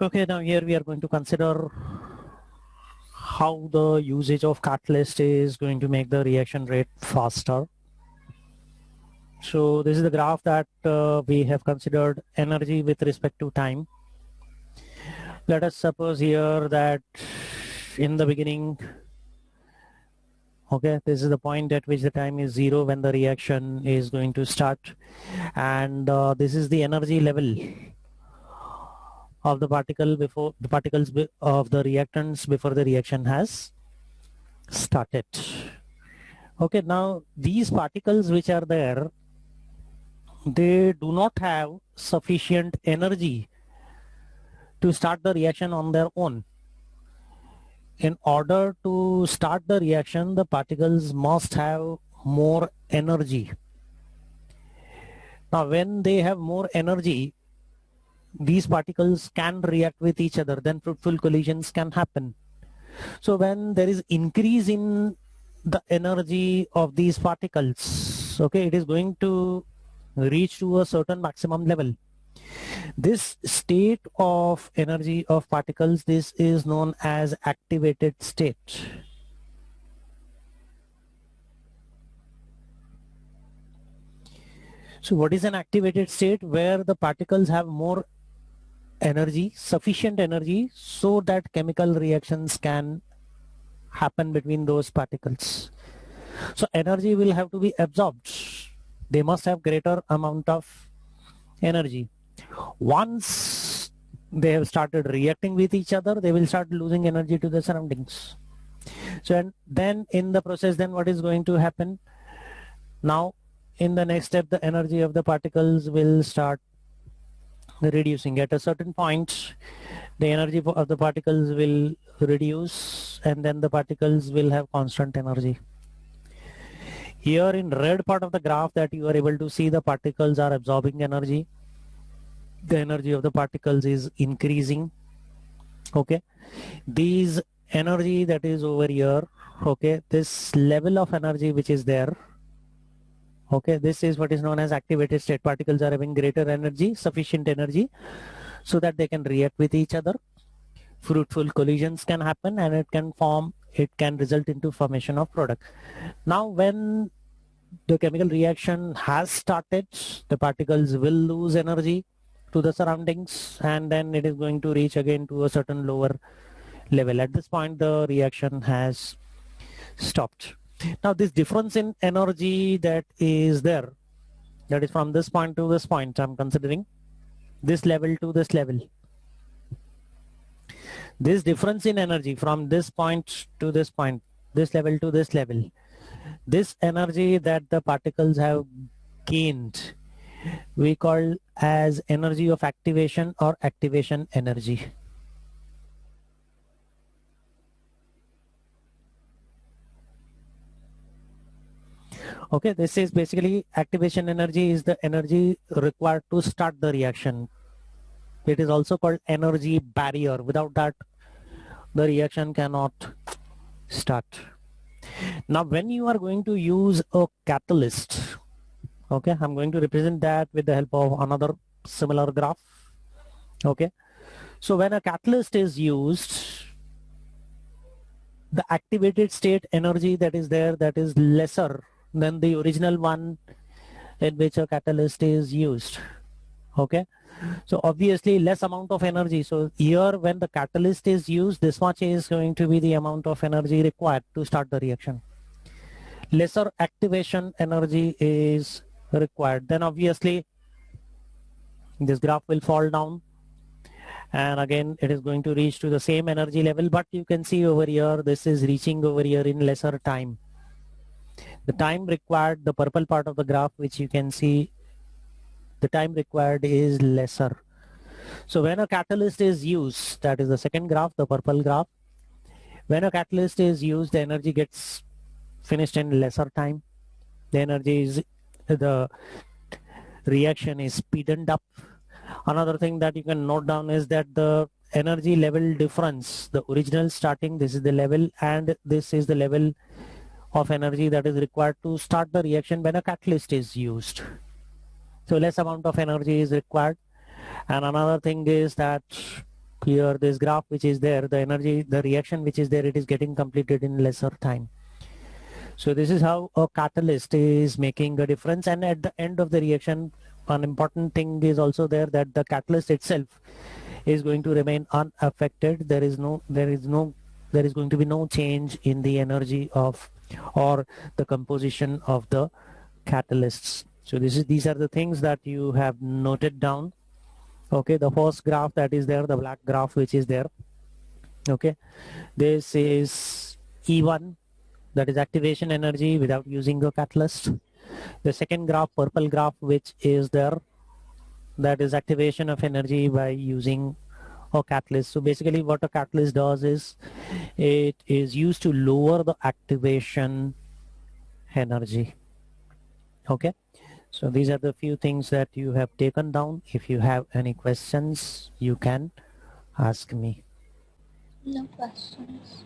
Okay, now here we are going to consider how the usage of catalyst is going to make the reaction rate faster. So this is the graph that we have considered energy with respect to time. Let us suppose here that in the beginning, okay, this is the point at which the time is 0 when the reaction is going to start, and this is the energy level of the particle before the particles of the reactants before the reaction has started. Okay, now these particles which are there, they do not have sufficient energy to start the reaction on their own. In order to start the reaction, the particles must have more energy. Now when they have more energy, these particles can react with each other, then fruitful collisions can happen. So when there is increase in the energy of these particles, okay, it is going to reach to a certain maximum level. This state of energy of particles, this is known as activated state. So what is an activated state? Where the particles have more energy, sufficient energy, so that chemical reactions can happen between those particles. So energy will have to be absorbed. They must have greater amount of energy. Once they have started reacting with each other, they will start losing energy to the surroundings. So and then in the process, then what is going to happen? Now in the next step, the energy of the particles will start reducing. At a certain point, the energy of the particles will reduce, and then the particles will have constant energy. Here in red part of the graph that you are able to see, the particles are absorbing energy. The energy of the particles is increasing. Okay, these energy that is over here, okay, this level of energy which is there, okay, this is what is known as activated state. Particles are having greater energy, sufficient energy, so that they can react with each other. Fruitful collisions can happen, and it can result into formation of product. Now when the chemical reaction has started, the particles will lose energy to the surroundings, and then it is going to reach again to a certain lower level. At this point, the reaction has stopped. Now this difference in energy that is there, that is from this point to this point, I'm considering this level to this level. This difference in energy from this point to this point, this level to this level, this energy that the particles have gained, we call as energy of activation or activation energy. Okay, this is basically activation energy is the energy required to start the reaction. It is also called energy barrier. Without that, the reaction cannot start. Now when you are going to use a catalyst, okay, I'm going to represent that with the help of another similar graph. Okay, so when a catalyst is used, the activated state energy that is there, that is lesser than the original one in which a catalyst is used. Okay, so obviously less amount of energy. So here when the catalyst is used, this much is going to be the amount of energy required to start the reaction. Lesser activation energy is required. Then obviously this graph will fall down, and again it is going to reach to the same energy level, but you can see over here this is reaching over here in lesser time. The time required, the purple part of the graph which you can see, the time required is lesser. So when a catalyst is used, that is the second graph, the purple graph, when a catalyst is used, the energy gets finished in lesser time. The reaction is speeded up. Another thing that you can note down is that the energy level difference, the original starting, this is the level, and this is the level of energy that is required to start the reaction when a catalyst is used. So less amount of energy is required. And another thing is that clear this graph which is there, the energy, the reaction which is there, it is getting completed in lesser time. So this is how a catalyst is making a difference. And at the end of the reaction, an important thing is also there, that the catalyst itself is going to remain unaffected. There is going to be no change in the energy of or the composition of the catalysts. So these are the things that you have noted down. Okay, the first graph that is there, the black graph which is there. Okay, this is E1, that is activation energy without using a catalyst. The second graph, purple graph, which is there, that is activation of energy by using a catalyst. So basically what a catalyst does is it is used to lower the activation energy. Okay, so these are the few things that you have taken down. If you have any questions, you can ask me. No questions.